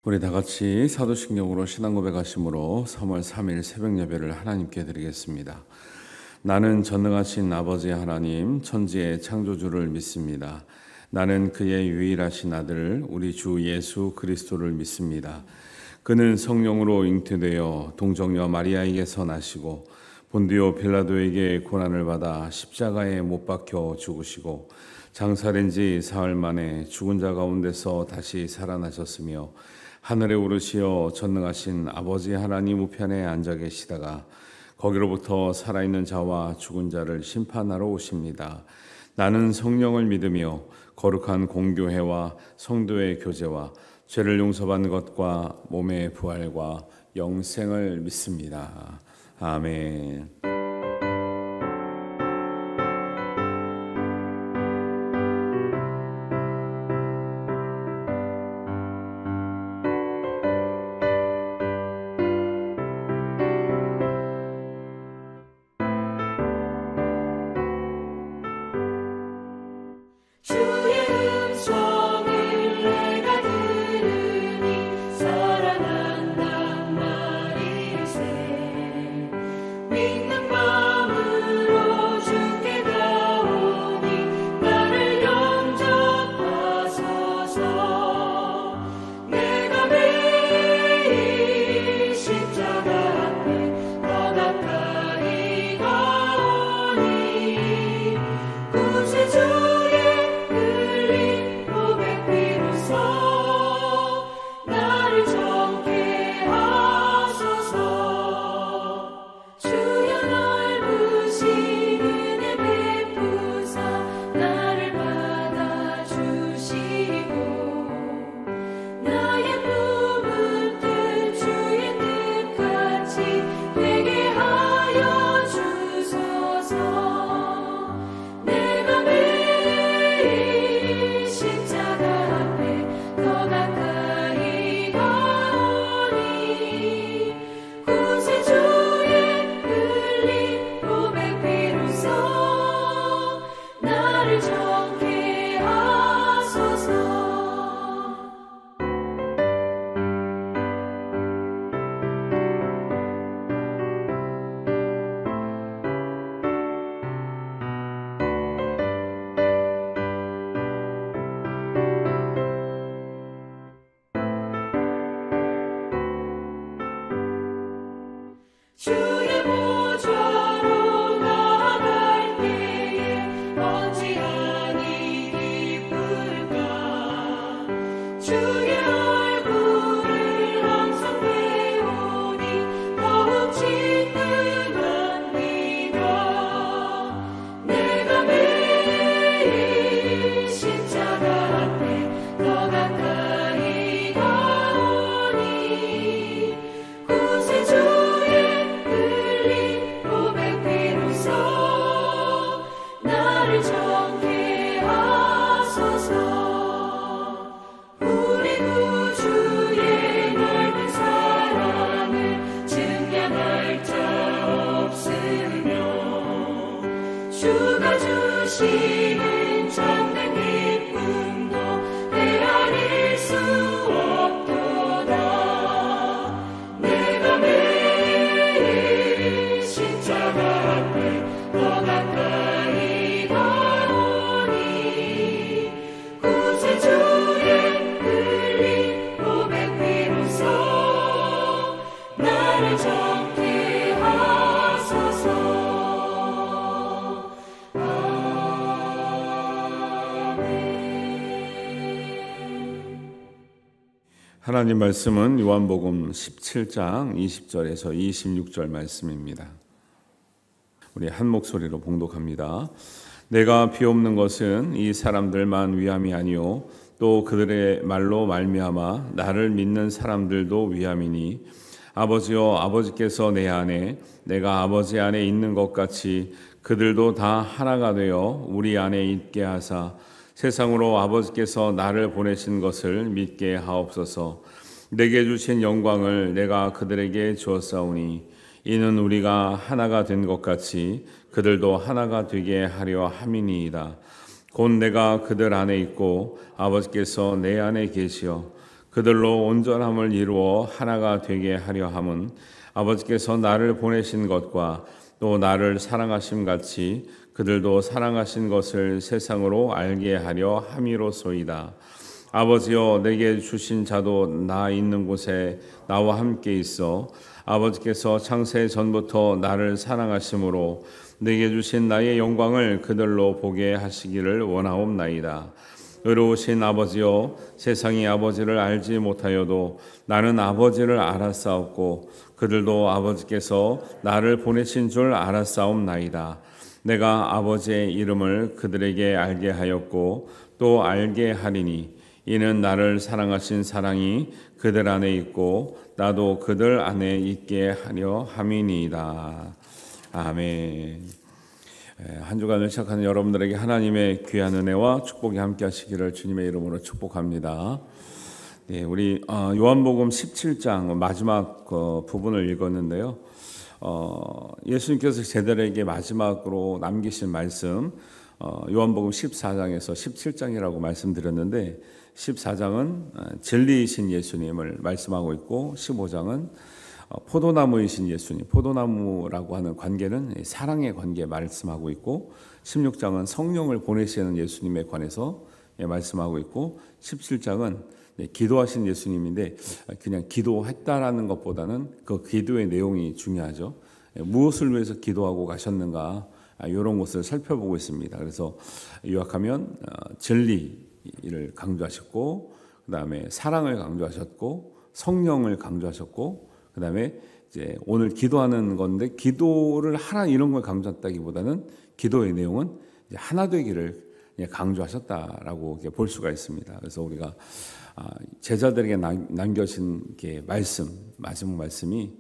우리 다 같이 사도신경으로 신앙 고백하심으로 3월 3일 새벽 예배를 하나님께 드리겠습니다. 나는 전능하신 아버지 하나님 천지의 창조주를 믿습니다. 나는 그의 유일하신 아들 우리 주 예수 그리스도를 믿습니다. 그는 성령으로 잉태되어 동정녀 마리아에게서 나시고 본디오 빌라도에게 고난을 받아 십자가에 못 박혀 죽으시고 장사된 지 사흘 만에 죽은 자 가운데서 다시 살아나셨으며 하늘에 오르시어 전능하신 아버지 하나님 우편에 앉아 계시다가 거기로부터 살아있는 자와 죽은 자를 심판하러 오십니다. 나는 성령을 믿으며 거룩한 공교회와 성도의 교제와 죄를 용서받는 것과 몸의 부활과 영생을 믿습니다. 아멘. 하나님 말씀은 요한복음 17장 20절에서 26절 말씀입니다. 우리 한 목소리로 봉독합니다. 내가 비옵는 것은 이 사람들만 위함이 아니요 또 그들의 말로 말미암아 나를 믿는 사람들도 위함이니 아버지여 아버지께서 내 안에 내가 아버지 안에 있는 것 같이 그들도 다 하나가 되어 우리 안에 있게 하사 세상으로 아버지께서 나를 보내신 것을 믿게 하옵소서. 내게 주신 영광을 내가 그들에게 주었사오니 이는 우리가 하나가 된 것 같이 그들도 하나가 되게 하려 함이니이다. 곧 내가 그들 안에 있고 아버지께서 내 안에 계시어 그들로 온전함을 이루어 하나가 되게 하려 함은 아버지께서 나를 보내신 것과 또 나를 사랑하심 같이 그들도 사랑하신 것을 세상으로 알게 하려 함이로소이다. 아버지여, 내게 주신 자도 나 있는 곳에 나와 함께 있어 아버지께서 창세 전부터 나를 사랑하심으로 내게 주신 나의 영광을 그들로 보게 하시기를 원하옵나이다. 의로우신 아버지여, 세상이 아버지를 알지 못하여도 나는 아버지를 알았사옵고 그들도 아버지께서 나를 보내신 줄 알았사옵나이다. 내가 아버지의 이름을 그들에게 알게 하였고 또 알게 하리니 이는 나를 사랑하신 사랑이 그들 안에 있고 나도 그들 안에 있게 하려 함이니이다. 아멘. 한 주간을 시작하는 여러분들에게 하나님의 귀한 은혜와 축복이 함께 하시기를 주님의 이름으로 축복합니다. 네, 우리 요한복음 17장 마지막 부분을 읽었는데요. 예수님께서 제자들에게 마지막으로 남기신 말씀, 요한복음 14장에서 17장이라고 말씀드렸는데 14장은 진리이신 예수님을 말씀하고 있고 15장은 포도나무이신 예수님, 포도나무라고 하는 관계는 사랑의 관계 말씀하고 있고 16장은 성령을 보내시는 예수님에 관해서 말씀하고 있고 17장은 기도하신 예수님인데 그냥 기도했다라는 것보다는 그 기도의 내용이 중요하죠. 무엇을 위해서 기도하고 가셨는가 이런 것을 살펴보고 있습니다. 그래서 요약하면 진리를 강조하셨고 그 다음에 사랑을 강조하셨고 성령을 강조하셨고 그 다음에 이제 오늘 기도하는 건데 기도를 하라 이런 걸 강조했다기보다는 기도의 내용은 이제 하나 되기를 강조하셨다라고 볼 수가 있습니다. 그래서 우리가 제자들에게 남겨진 말씀, 마지막 말씀이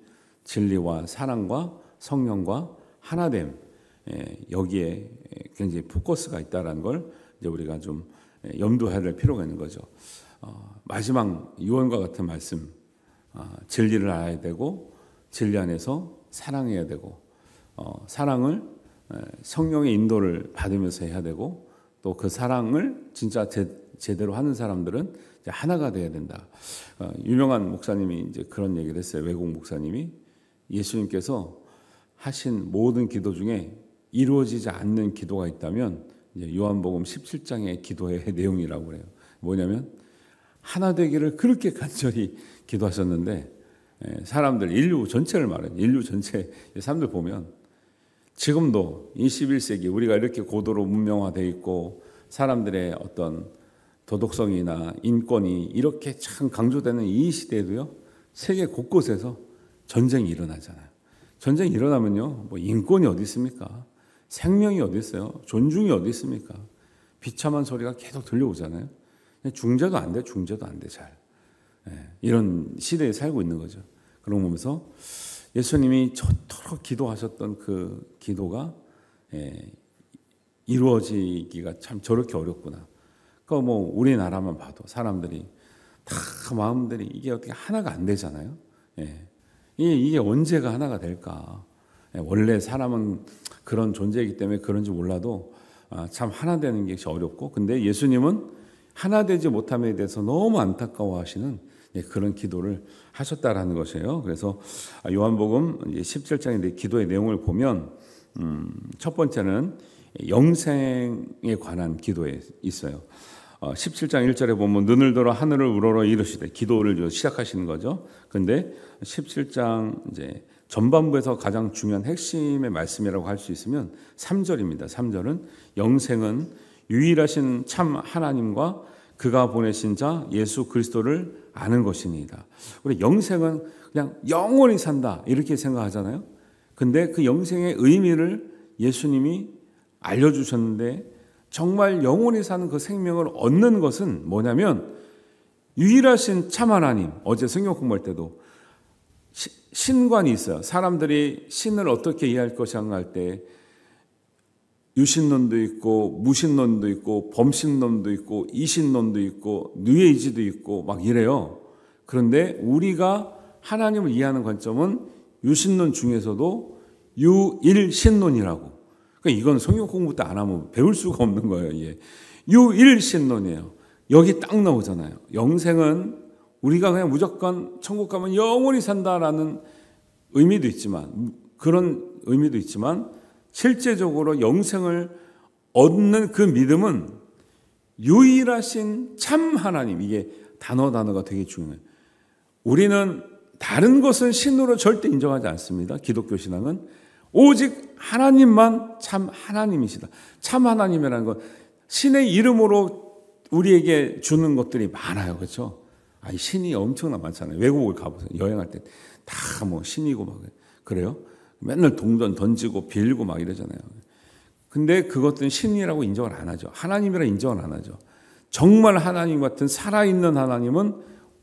진리와 사랑과 성령과 하나됨, 여기에 굉장히 포커스가 있다라는 걸 이제 우리가 좀 염두해야 될 필요가 있는 거죠. 마지막 유언과 같은 말씀, 진리를 알아야 되고 진리 안에서 사랑해야 되고 사랑을 성령의 인도를 받으면서 해야 되고 또 그 사랑을 진짜 제대로 하는 사람들은 이제 하나가 돼야 된다. 유명한 목사님이 이제 그런 얘기를 했어요. 외국 목사님이 예수님께서 하신 모든 기도 중에 이루어지지 않는 기도가 있다면 이제 요한복음 17장의 기도의 내용이라고 그래요. 뭐냐면 하나 되기를 그렇게 간절히 기도하셨는데 사람들 인류 전체를 말해요. 인류 전체 사람들 보면 지금도 21세기 우리가 이렇게 고도로 문명화되어 있고 사람들의 어떤 도덕성이나 인권이 이렇게 참 강조되는 이 시대에도요. 세계 곳곳에서 전쟁이 일어나잖아요. 전쟁이 일어나면요. 뭐 인권이 어디 있습니까? 생명이 어디 있어요? 존중이 어디 있습니까? 비참한 소리가 계속 들려오잖아요. 중재도 안 돼, 중재도 안 돼, 잘. 이런 시대에 살고 있는 거죠. 그런 거 보면서 예수님이 저토록 기도하셨던 그 기도가 이루어지기가 참 저렇게 어렵구나. 그러니까 뭐 우리나라만 봐도 사람들이 다 마음들이 이게 어떻게 하나가 안 되잖아요. 이게 언제가 하나가 될까? 원래 사람은 그런 존재이기 때문에 그런지 몰라도 참 하나 되는 게 어렵고, 근데 예수님은 하나 되지 못함에 대해서 너무 안타까워하시는 그런 기도를 하셨다라는 것이에요. 그래서 요한복음 17장의 기도의 내용을 보면 첫 번째는 영생에 관한 기도에 있어요. 17장 1절에 보면 눈을 들어 하늘을 우러러 이르시되 기도를 시작하시는 거죠. 근데 17장 이제 전반부에서 가장 중요한 핵심의 말씀이라고 할 수 있으면 3절입니다. 3절은 영생은 유일하신 참 하나님과 그가 보내신 자 예수 그리스도를 아는 것이니이다. 우리 영생은 그냥 영원히 산다 이렇게 생각하잖아요. 근데 그 영생의 의미를 예수님이 알려주셨는데 정말 영원히 사는 그 생명을 얻는 것은 뭐냐면 유일하신 참 하나님, 어제 성경 공부할 때도 신관이 있어요. 사람들이 신을 어떻게 이해할 것인가 할 때 유신론도 있고 무신론도 있고 범신론도 있고 이신론도 있고 뉴에이지도 있고 막 이래요. 그런데 우리가 하나님을 이해하는 관점은 유신론 중에서도 유일신론이라고. 그러니까 이건 성경 공부 때 안 하면 배울 수가 없는 거예요. 이게 유일신론이에요. 여기 딱 나오잖아요. 영생은 우리가 그냥 무조건 천국 가면 영원히 산다라는 의미도 있지만, 그런 의미도 있지만 실제적으로 영생을 얻는 그 믿음은 유일하신 참 하나님, 이게 단어가 되게 중요해요. 우리는 다른 것은 신으로 절대 인정하지 않습니다. 기독교 신앙은 오직 하나님만 참 하나님이시다. 참 하나님이라는 건 신의 이름으로 우리에게 주는 것들이 많아요. 그렇죠? 아니, 신이 엄청나 많잖아요. 외국을 가보세요. 여행할 때 다 뭐 신이고 막 그래요. 맨날 동전 던지고 빌고 막 이러잖아요. 근데 그것들은 신이라고 인정을 안 하죠. 하나님이라 인정을 안 하죠. 정말 하나님 같은 살아있는 하나님은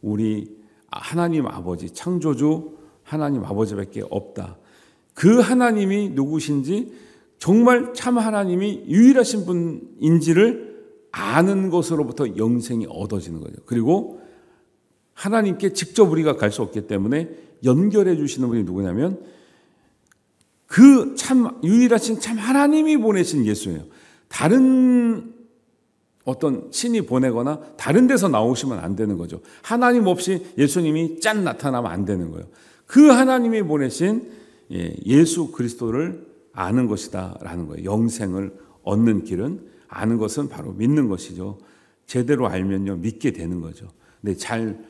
우리 하나님 아버지, 창조주 하나님 아버지밖에 없다. 그 하나님이 누구신지, 정말 참 하나님이 유일하신 분인지를 아는 것으로부터 영생이 얻어지는 거죠. 그리고 하나님께 직접 우리가 갈 수 없기 때문에 연결해 주시는 분이 누구냐면 그 참 유일하신 참 하나님이 보내신 예수예요. 다른 어떤 신이 보내거나 다른 데서 나오시면 안 되는 거죠. 하나님 없이 예수님이 짠 나타나면 안 되는 거예요. 그 하나님이 보내신 예수 그리스도를 아는 것이다라는 거예요. 영생을 얻는 길은, 아는 것은 바로 믿는 것이죠. 제대로 알면요 믿게 되는 거죠. 근데 잘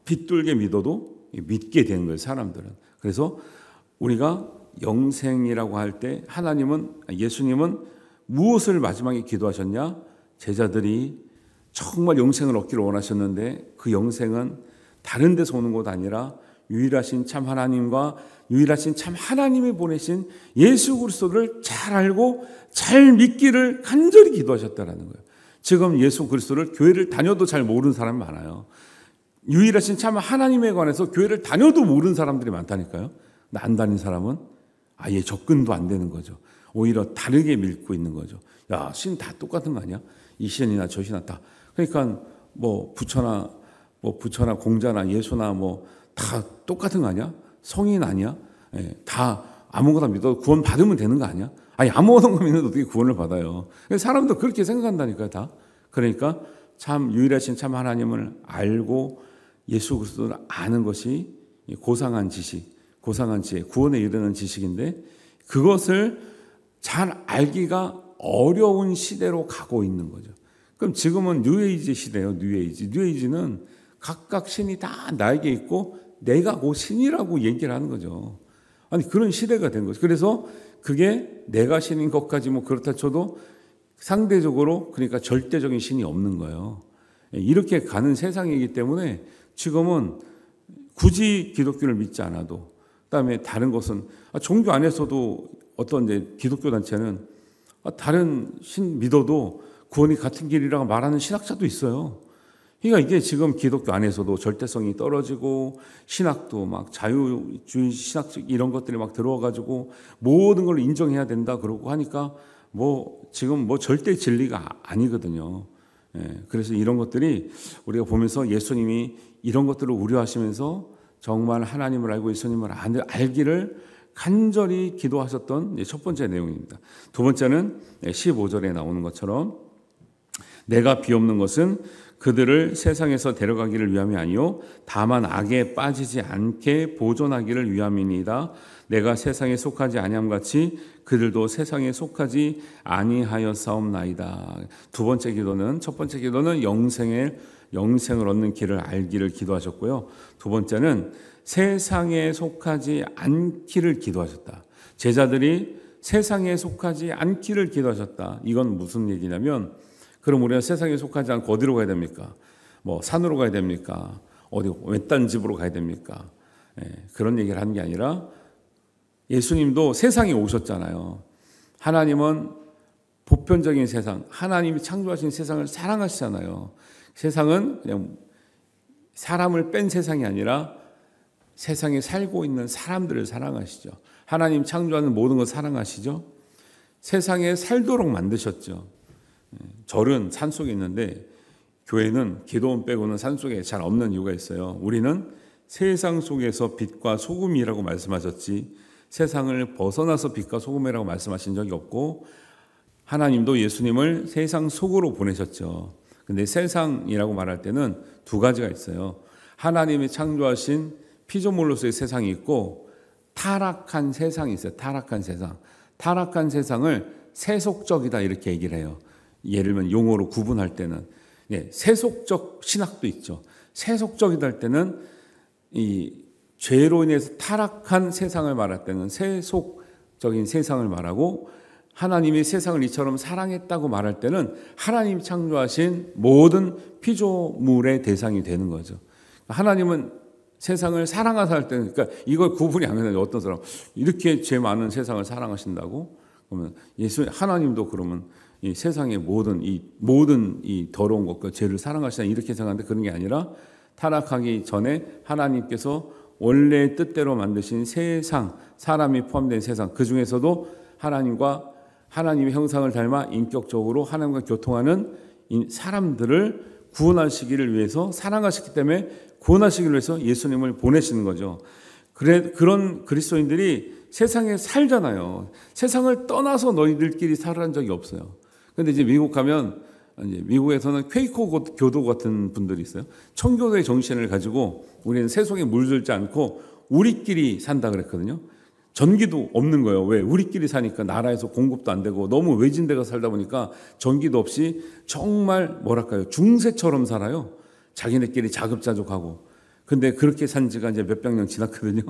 빗돌게 믿어도 믿게 되는 거예요, 사람들은. 그래서 우리가 영생이라고 할 때 예수님은 무엇을 마지막에 기도하셨냐? 제자들이 정말 영생을 얻기를 원하셨는데 그 영생은 다른 데서 오는 것 아니라 유일하신 참 하나님과 유일하신 참 하나님이 보내신 예수 그리스도를 잘 알고 잘 믿기를 간절히 기도하셨다라는 거예요. 지금 예수 그리스도를 교회를 다녀도 잘 모르는 사람이 많아요. 유일하신 참 하나님에 관해서 교회를 다녀도 모르는 사람들이 많다니까요. 근데 안 다닌 사람은 아예 접근도 안 되는 거죠. 오히려 다르게 믿고 있는 거죠. 야, 신 다 똑같은 거 아니야? 이 신이나 저 신이나 다. 그러니까 뭐 부처나 공자나 예수나 뭐 다 똑같은 거 아니야? 성인 아니야? 다 아무거나 믿어도 구원 받으면 되는 거 아니야? 아니, 아무거나 믿어도 어떻게 구원을 받아요? 사람도 그렇게 생각한다니까요, 다. 그러니까 참 유일하신 참 하나님을 알고 예수 그리스도를 아는 것이 고상한 지식, 고상한 지혜, 구원에 이르는 지식인데 그것을 잘 알기가 어려운 시대로 가고 있는 거죠. 그럼 지금은 뉴에이지 시대예요. 뉴에이지는 각각 신이 다 나에게 있고 내가 그 신이라고 얘기를 하는 거죠. 아니, 그런 시대가 된 거죠. 그래서 그게 내가 신인 것까지 뭐 그렇다 쳐도 상대적으로, 그러니까 절대적인 신이 없는 거예요. 이렇게 가는 세상이기 때문에 지금은 굳이 기독교를 믿지 않아도, 그다음에 다른 것은 종교 안에서도 어떤 이제 기독교 단체는 다른 신 믿어도 구원이 같은 길이라고 말하는 신학자도 있어요. 그러니까 이게 지금 기독교 안에서도 절대성이 떨어지고 신학도 막 자유주의 신학 이런 것들이 막 들어와가지고 모든 걸 인정해야 된다 그러고 하니까 뭐 지금 뭐 절대 진리가 아니거든요. 그래서 이런 것들이 우리가 보면서 예수님이 이런 것들을 우려하시면서 정말 하나님을 알고 예수님을 알기를 간절히 기도하셨던 첫 번째 내용입니다. 두 번째는 15절에 나오는 것처럼 내가 비옵는 것은 그들을 세상에서 데려가기를 위함이 아니요 다만 악에 빠지지 않게 보존하기를 위함이니이다. 내가 세상에 속하지 아니함같이 그들도 세상에 속하지 아니하였사옵나이다. 두 번째 기도는, 첫 번째 기도는 영생을 얻는 길을 알기를 기도하셨고요. 두 번째는 세상에 속하지 않기를 기도하셨다. 제자들이 세상에 속하지 않기를 기도하셨다. 이건 무슨 얘기냐면, 그럼 우리가 세상에 속하지 않고 어디로 가야 됩니까? 뭐 산으로 가야 됩니까? 어디 외딴 집으로 가야 됩니까? 그런 얘기를 하는 게 아니라 예수님도 세상에 오셨잖아요. 하나님은 보편적인 세상, 하나님이 창조하신 세상을 사랑하시잖아요. 세상은 그냥 사람을 뺀 세상이 아니라 세상에 살고 있는 사람들을 사랑하시죠. 하나님 창조하는 모든 것 사랑하시죠. 세상에 살도록 만드셨죠. 절은 산속에 있는데 교회는 기도원 빼고는 산속에 잘 없는 이유가 있어요. 우리는 세상 속에서 빛과 소금이라고 말씀하셨지 세상을 벗어나서 빛과 소금이라고 말씀하신 적이 없고, 하나님도 예수님을 세상 속으로 보내셨죠. 근데 세상이라고 말할 때는 두 가지가 있어요. 하나님이 창조하신 피조물로서의 세상이 있고 타락한 세상이 있어요. 타락한 세상. 타락한 세상을 세속적이다 이렇게 얘기를 해요. 예를 들면 용어로 구분할 때는 세속적 신학도 있죠. 세속적이다 할 때는 이 죄로 인해서 타락한 세상을 말할 때는 세속적인 세상을 말하고, 하나님이 세상을 이처럼 사랑했다고 말할 때는 하나님이 창조하신 모든 피조물의 대상이 되는 거죠. 하나님은 세상을 사랑하사 할 때는, 그러니까 이걸 구분이 안 되는, 어떤 사람 이렇게 죄 많은 세상을 사랑하신다고 그러면 하나님도 그러면 이 세상의 모든 이 더러운 것과 죄를 사랑하시나 이렇게 생각하는데, 그런 게 아니라 타락하기 전에 하나님께서 원래 뜻대로 만드신 세상, 사람이 포함된 세상, 그 중에서도 하나님의 형상을 닮아 인격적으로 하나님과 교통하는 사람들을 구원하시기를 위해서, 사랑하시기 때문에 구원하시기를 위해서 예수님을 보내시는 거죠. 그런 그리스도인들이 세상에 살잖아요. 세상을 떠나서 너희들끼리 살아난 적이 없어요. 근데 이제 미국 가면, 이제 미국에서는 퀘이커 교도 같은 분들이 있어요. 청교도의 정신을 가지고 우리는 세속에 물들지 않고 우리끼리 산다 그랬거든요. 전기도 없는 거예요. 왜? 우리끼리 사니까. 나라에서 공급도 안 되고 너무 외진 데가 살다 보니까 전기도 없이 정말 뭐랄까요, 중세처럼 살아요. 자기네끼리 자급자족하고. 근데 그렇게 산 지가 이제 몇백 년 지났거든요.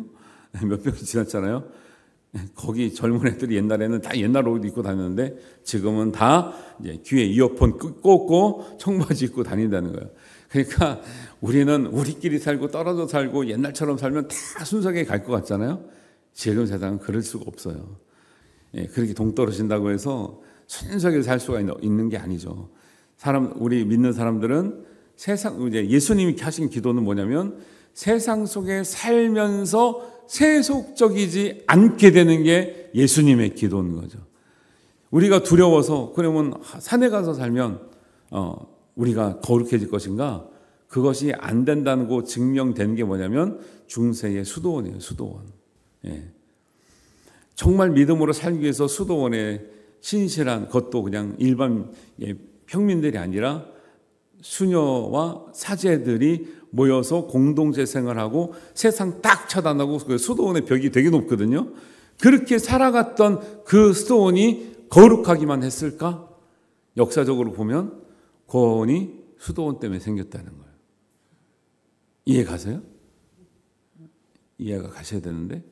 몇백 년 지났잖아요. 거기 젊은 애들이 옛날에는 다 옛날 옷 입고 다녔는데 지금은 다 이제 귀에 이어폰 꽂고 청바지 입고 다닌다는 거예요. 그러니까 우리는 우리끼리 살고 떨어져 살고 옛날처럼 살면 다 순수하게 갈 것 같잖아요. 지금 세상은 그럴 수가 없어요. 그렇게 동떨어진다고 해서 순수하게 살 수가 있는 게 아니죠. 우리 믿는 사람들은 이제 예수님이 하신 기도는 뭐냐면, 세상 속에 살면서 세속적이지 않게 되는 게 예수님의 기도인 거죠. 우리가 두려워서 그러면 산에 가서 살면 우리가 거룩해질 것인가? 그것이 안 된다는 거 증명된 게 뭐냐면 중세의 수도원이에요. 수도원. 정말 믿음으로 살기 위해서 수도원에 신실한, 그것도 그냥 일반 평민들이 아니라 수녀와 사제들이 모여서 공동체 생활하고 세상 딱 차단하고, 그 수도원의 벽이 되게 높거든요. 그렇게 살아갔던 그 수도원이 거룩하기만 했을까? 역사적으로 보면 구원이 수도원 때문에 생겼다는 거예요. 이해 가세요? 이해가 가셔야 되는데,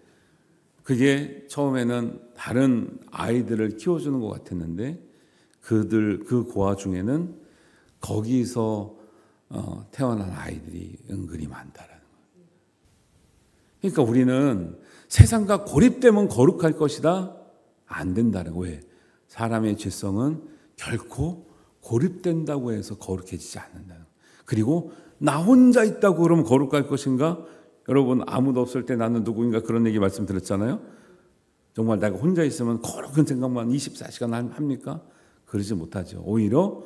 그게 처음에는 다른 아이들을 키워주는 것 같았는데 그 고아 중에는 거기서 태어난 아이들이 은근히 많다라는 거예요. 그러니까 우리는 세상과 고립되면 거룩할 것이다? 안 된다는 거예요. 왜? 사람의 죄성은 결코 고립된다고 해서 거룩해지지 않는다는 거예요. 그리고 나 혼자 있다고 그러면 거룩할 것인가? 여러분, 아무도 없을 때 나는 누구인가, 그런 얘기 말씀드렸잖아요. 정말 내가 혼자 있으면 거룩한 생각만 24시간 합니까? 그러지 못하죠. 오히려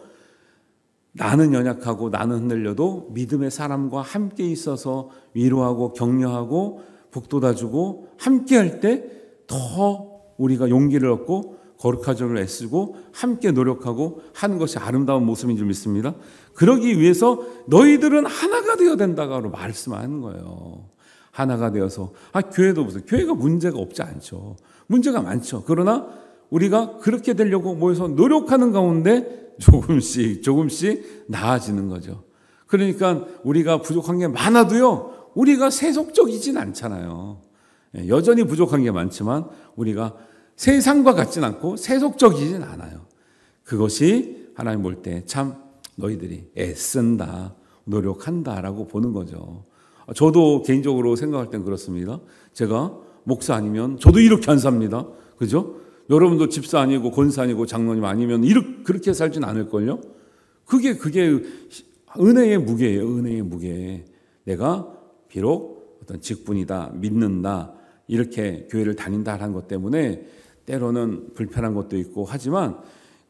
나는 연약하고 나는 흔들려도 믿음의 사람과 함께 있어서 위로하고 격려하고 북돋아주고 함께 할 때 더 우리가 용기를 얻고 거룩하기를 애쓰고 함께 노력하고 하는 것이 아름다운 모습인 줄 믿습니다. 그러기 위해서 너희들은 하나가 되어야 된다고 말씀하는 거예요. 하나가 되어서, 교회도 보세요. 교회가 문제가 없지 않죠. 문제가 많죠. 그러나 우리가 그렇게 되려고 모여서 노력하는 가운데 조금씩 나아지는 거죠. 그러니까 우리가 부족한 게 많아도요, 우리가 세속적이진 않잖아요. 여전히 부족한 게 많지만 우리가 세상과 같진 않고 세속적이진 않아요. 그것이 하나님 볼 때 참 너희들이 애쓴다, 노력한다라고 보는 거죠. 저도 개인적으로 생각할 땐 그렇습니다. 제가 목사 아니면 저도 이렇게 안 삽니다. 그죠? 여러분도 집사 아니고 권사 아니고 장로님 아니면 그렇게 살진 않을걸요? 그게 은혜의 무게예요. 은혜의 무게. 내가 비록 어떤 직분이다, 믿는다, 이렇게 교회를 다닌다라는 것 때문에 때로는 불편한 것도 있고 하지만,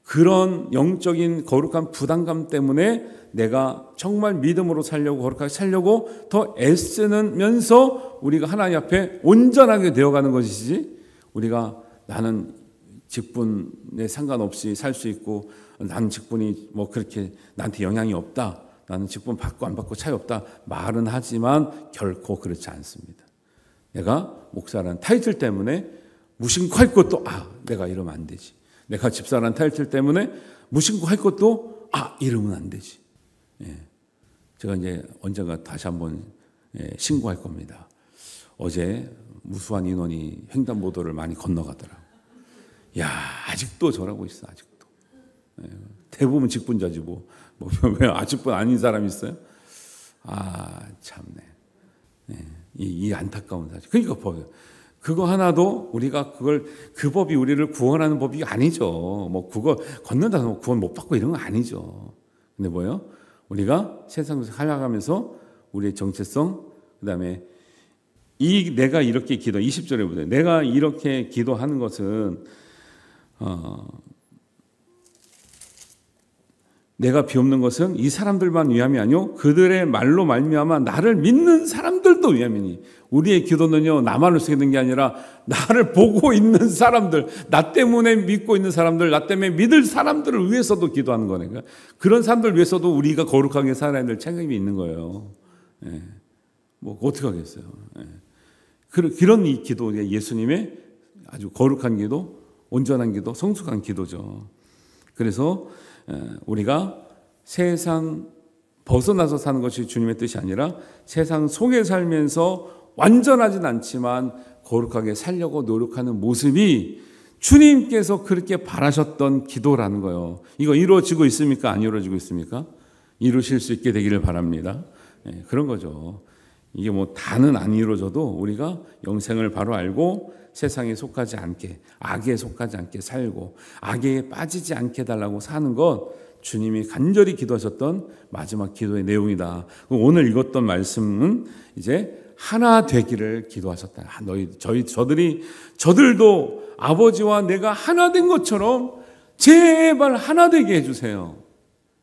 그런 영적인 거룩한 부담감 때문에 내가 정말 믿음으로 살려고, 거룩하게 살려고 더 애쓰면서 우리가 하나님 앞에 온전하게 되어가는 것이지, 우리가 나는 직분에 상관없이 살 수 있고 나는 직분이 뭐 그렇게 나한테 영향이 없다, 나는 직분 받고 안 받고 차이 없다 말은 하지만 결코 그렇지 않습니다. 내가 목사라는 타이틀 때문에 무심코 할 것도 내가 이러면 안 되지. 내가 집사라는 타이틀 때문에 무심코 할 것도 이러면 안 되지. 제가 이제 언젠가 다시 한번 신고할 겁니다. 어제 무수한 인원이 횡단보도를 많이 건너가더라고. 야, 아직도 저러고 있어, 아직도. 대부분 직분자지 왜 아직분 아닌 사람이 있어요? 참네. 이 안타까운 사실. 그러니까 그거 하나도 우리가 그 법이 우리를 구원하는 법이 아니죠. 그거 건넌다고 구원 못 받고 이런 건 아니죠. 근데 뭐예요? 우리가 세상에서 살아가면서 우리의 정체성, 그 다음에 내가 이렇게 20절에 보세요. 내가 이렇게 기도하는 것은 내가 비옵는 것은 이 사람들만 위함이 아니요 그들의 말로 말미암아 나를 믿는 사람들도 위함이니. 우리의 기도는요 나만을 쓰게 된 게 아니라 나를 보고 있는 사람들, 나 때문에 믿고 있는 사람들, 나 때문에 믿을 사람들을 위해서도 기도하는 거니까 그런 사람들 위해서도 우리가 거룩하게 살아야 될 책임이 있는 거예요. 어떻게 하겠어요. 그런 이 기도, 예수님의 아주 거룩한 기도, 온전한 기도, 성숙한 기도죠. 그래서 우리가 세상 벗어나서 사는 것이 주님의 뜻이 아니라 세상 속에 살면서 완전하진 않지만 거룩하게 살려고 노력하는 모습이 주님께서 그렇게 바라셨던 기도라는 거예요. 이거 이루어지고 있습니까? 안 이루어지고 있습니까? 이루실 수 있게 되기를 바랍니다. 그런 거죠. 이게 다는 안 이루어져도 우리가 영생을 바로 알고 세상에 속하지 않게, 악에 속하지 않게 살고 악에 빠지지 않게 달라고 사는 것, 주님이 간절히 기도하셨던 마지막 기도의 내용이다. 오늘 읽었던 말씀은 이제 하나 되기를 기도하셨다. 저들도 아버지와 내가 하나 된 것처럼 제발 하나 되게 해주세요.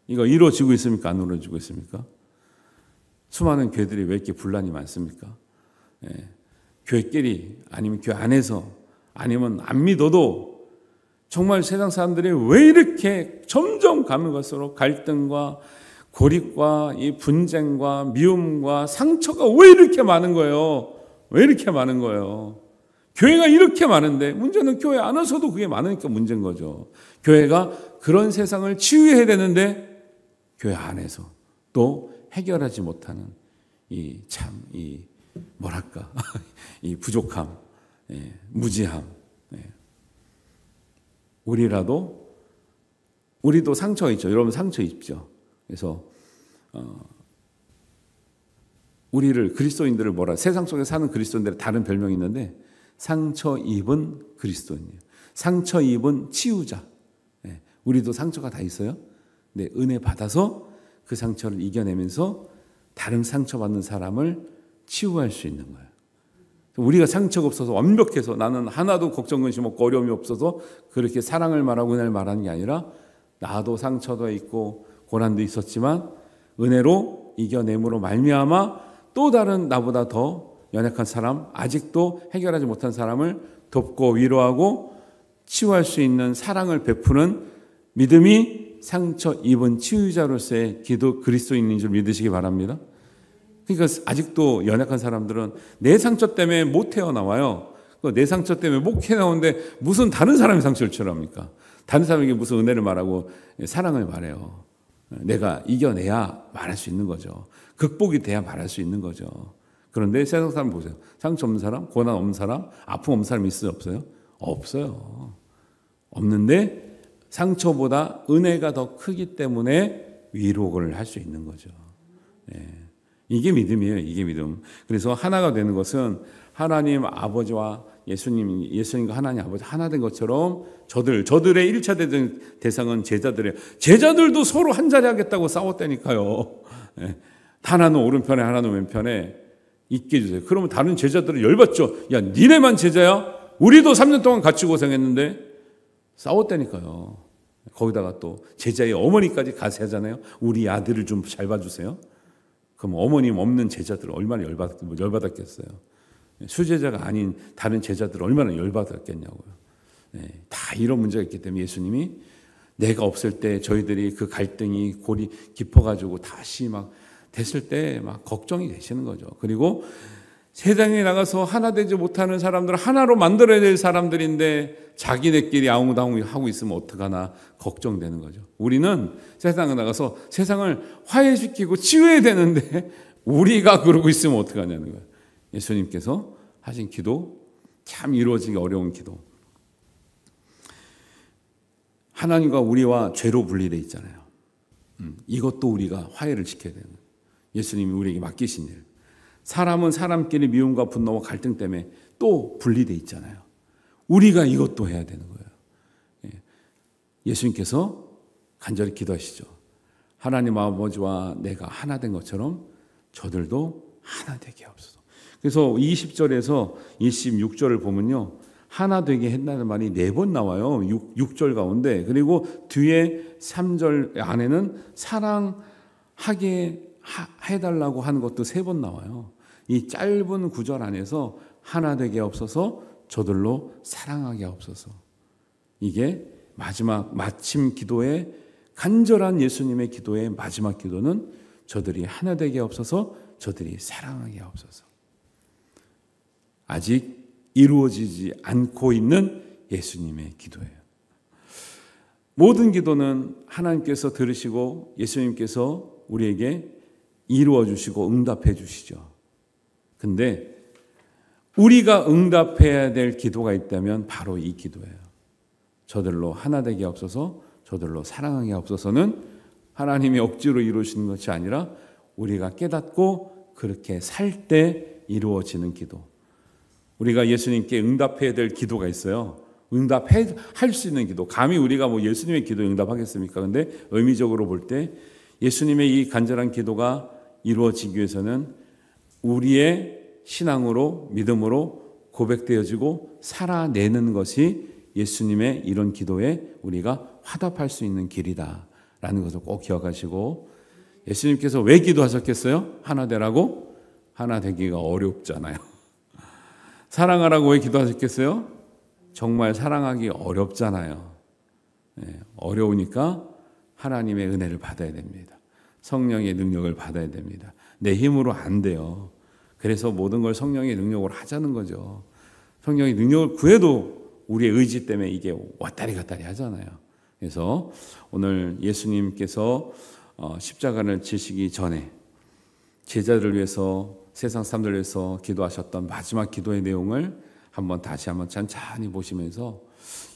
이거 이루어지고 있습니까? 안 이루어지고 있습니까? 수많은 교회들이 왜 이렇게 분란이 많습니까? 교회끼리 아니면 교회 안에서 아니면 안 믿어도 정말 세상 사람들이 왜 이렇게 점점 가면 갈수록 갈등과 고립과 이 분쟁과 미움과 상처가 왜 이렇게 많은 거예요? 왜 이렇게 많은 거예요? 교회가 이렇게 많은데 문제는 교회 안에서도 그게 많으니까 문제인 거죠. 교회가 그런 세상을 치유해야 되는데 교회 안에서 또 해결하지 못하는 이 부족함, 무지함. 우리도 상처가 있죠. 여러분 상처 입죠. 그래서 우리를 그리스도인들을 세상 속에 사는 그리스도인들의 다른 별명이 있는데 상처 입은 그리스도인이에요. 상처 입은 치유자. 우리도 상처가 다 있어요. 근데 은혜 받아서 그 상처를 이겨내면서 다른 상처받는 사람을 치유할 수 있는 거예요. 우리가 상처가 없어서 완벽해서 나는 하나도 걱정 근심 없고 어려움이 없어서 그렇게 사랑을 말하고 은혜를 말하는 게 아니라 나도 상처도 있고 고난도 있었지만 은혜로 이겨냄으로 말미암아 또 다른 나보다 더 연약한 사람, 아직도 해결하지 못한 사람을 돕고 위로하고 치유할 수 있는 사랑을 베푸는 믿음이 상처 입은 치유자로서의 그리스도인인 줄 믿으시기 바랍니다. 그러니까 아직도 연약한 사람들은 내 상처 때문에 못 태어나와요. 내 상처 때문에 못 태어나오는데 무슨 다른 사람의 상처를 치료합니까? 다른 사람에게 무슨 은혜를 말하고 사랑을 말해요. 내가 이겨내야 말할 수 있는 거죠. 극복이 돼야 말할 수 있는 거죠. 그런데 세상 사람 보세요. 상처 없는 사람, 고난 없는 사람, 아픔 없는 사람 있어요? 없어요? 없어요. 없는데 상처보다 은혜가 더 크기 때문에 위로를 할 수 있는 거죠. 이게 믿음이에요. 이게 믿음. 그래서 하나가 되는 것은 하나님 아버지와 예수님과 하나님 아버지 하나 된 것처럼 저들의 1차 대상은 제자들이에요. 제자들도 서로 한 자리 하겠다고 싸웠다니까요. 하나는 오른편에 하나는 왼편에 있게 해주세요. 그러면 다른 제자들은 열받죠. 야, 니네만 제자야? 우리도 3년 동안 같이 고생했는데 싸웠다니까요. 거기다가 또 제자의 어머니까지 가세하잖아요. 우리 아들을 좀 잘 봐주세요. 그럼 어머님 없는 제자들 얼마나 열받았겠어요. 수제자가 아닌 다른 제자들 얼마나 열받았겠냐고요. 다 이런 문제가 있기 때문에 예수님이 내가 없을 때 저희들이 그 갈등이 골이 깊어가지고 다시 막 됐을 때 막 걱정이 되시는 거죠. 그리고 세상에 나가서 하나 되지 못하는 사람들을 하나로 만들어야 될 사람들인데 자기네끼리 아웅다웅 하고 있으면 어떡하나 걱정되는 거죠. 우리는 세상에 나가서 세상을 화해시키고 치유해야 되는데 우리가 그러고 있으면 어떡하냐는 거예요. 예수님께서 하신 기도, 참 이루어지기 어려운 기도. 하나님과 우리와 죄로 분리되어 있잖아요. 이것도 우리가 화해를 지켜야 되는 거예요. 예수님이 우리에게 맡기신 일. 사람은 사람끼리 미움과 분노와 갈등 때문에 또 분리되어 있잖아요. 우리가 이것도 해야 되는 거예요. 예수님께서 간절히 기도하시죠. 하나님 아버지와 내가 하나 된 것처럼 저들도 하나 되게 하옵소서. 그래서 20절에서 26절을 보면요, 하나 되게 했다는 말이 4번 나와요. 6절 가운데. 그리고 뒤에 3절 안에는 사랑하게 해달라고 하는 것도 3번 나와요. 이 짧은 구절 안에서 하나 되게 없어서 저들로 사랑하게 없어서. 이게 마지막 마침 기도의 간절한 예수님의 기도의 마지막 기도는 저들이 하나 되게 없어서 저들이 사랑하게 없어서. 아직 이루어지지 않고 있는 예수님의 기도예요. 모든 기도는 하나님께서 들으시고 예수님께서 우리에게 이루어 주시고 응답해 주시죠. 근데 우리가 응답해야 될 기도가 있다면 바로 이 기도예요. 저들로 하나 되게 없어서 저들로 사랑하게 없어서는 하나님이 억지로 이루시는 것이 아니라 우리가 깨닫고 그렇게 살 때 이루어지는 기도. 우리가 예수님께 응답해야 될 기도가 있어요. 응답할 수 있는 기도. 감히 우리가 뭐 예수님의 기도에 응답하겠습니까? 근데 의미적으로 볼 때 예수님의 이 간절한 기도가 이루어지기 위해서는 우리의 신앙으로, 믿음으로 고백되어지고 살아내는 것이 예수님의 이런 기도에 우리가 화답할 수 있는 길이다라는 것을 꼭 기억하시고, 예수님께서 왜 기도하셨겠어요? 하나 되라고? 하나 되기가 어렵잖아요. 사랑하라고 왜 기도하셨겠어요? 정말 사랑하기 어렵잖아요. 어려우니까 하나님의 은혜를 받아야 됩니다. 성령의 능력을 받아야 됩니다. 내 힘으로 안 돼요. 그래서 모든 걸 성령의 능력으로 하자는 거죠. 성령의 능력을 구해도 우리의 의지 때문에 이게 왔다리 갔다리 하잖아요. 그래서 오늘 예수님께서 십자가를 지시기 전에 제자들을 위해서, 세상 사람들을 위해서 기도하셨던 마지막 기도의 내용을 다시 한번 찬찬히 보시면서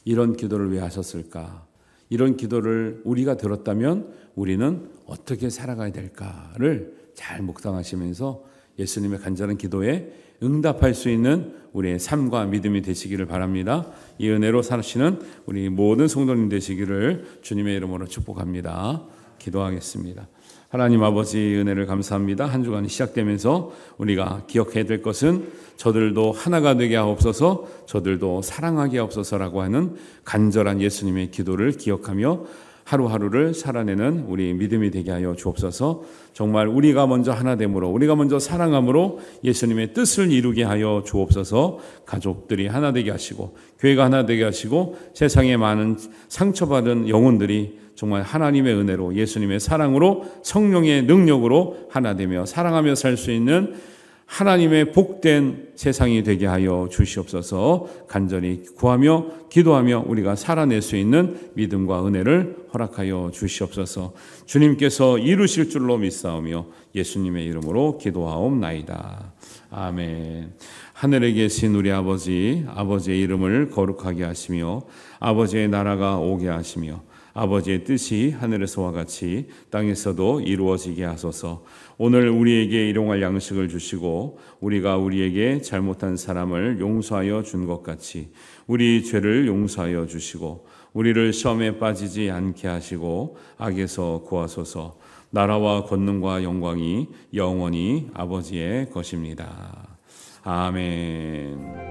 이런 기도를 왜 하셨을까? 이런 기도를 우리가 들었다면 우리는 어떻게 살아가야 될까를 잘 묵상하시면서 예수님의 간절한 기도에 응답할 수 있는 우리의 삶과 믿음이 되시기를 바랍니다. 이 은혜로 사시는 우리 모든 성도님 되시기를 주님의 이름으로 축복합니다. 기도하겠습니다. 하나님 아버지 은혜를 감사합니다. 한 주간이 시작되면서 우리가 기억해야 될 것은 저들도 하나가 되게 하옵소서, 저들도 사랑하게 하옵소서라고 하는 간절한 예수님의 기도를 기억하며 하루하루를 살아내는 우리 믿음이 되게 하여 주옵소서. 정말 우리가 먼저 하나됨으로, 우리가 먼저 사랑함으로 예수님의 뜻을 이루게 하여 주옵소서. 가족들이 하나 되게 하시고, 교회가 하나 되게 하시고, 세상에 많은 상처받은 영혼들이 정말 하나님의 은혜로, 예수님의 사랑으로, 성령의 능력으로 하나 되며 사랑하며 살 수 있는 하나님의 복된 세상이 되게 하여 주시옵소서. 간절히 구하며 기도하며 우리가 살아낼 수 있는 믿음과 은혜를 허락하여 주시옵소서. 주님께서 이루실 줄로 믿사오며 예수님의 이름으로 기도하옵나이다. 아멘. 하늘에 계신 우리 아버지, 아버지의 이름을 거룩하게 하시며 아버지의 나라가 오게 하시며 아버지의 뜻이 하늘에서와 같이 땅에서도 이루어지게 하소서. 오늘 우리에게 일용할 양식을 주시고 우리가 우리에게 잘못한 사람을 용서하여 준 것 같이 우리 죄를 용서하여 주시고 우리를 시험에 빠지지 않게 하시고 악에서 구하소서. 나라와 권능과 영광이 영원히 아버지의 것입니다. 아멘.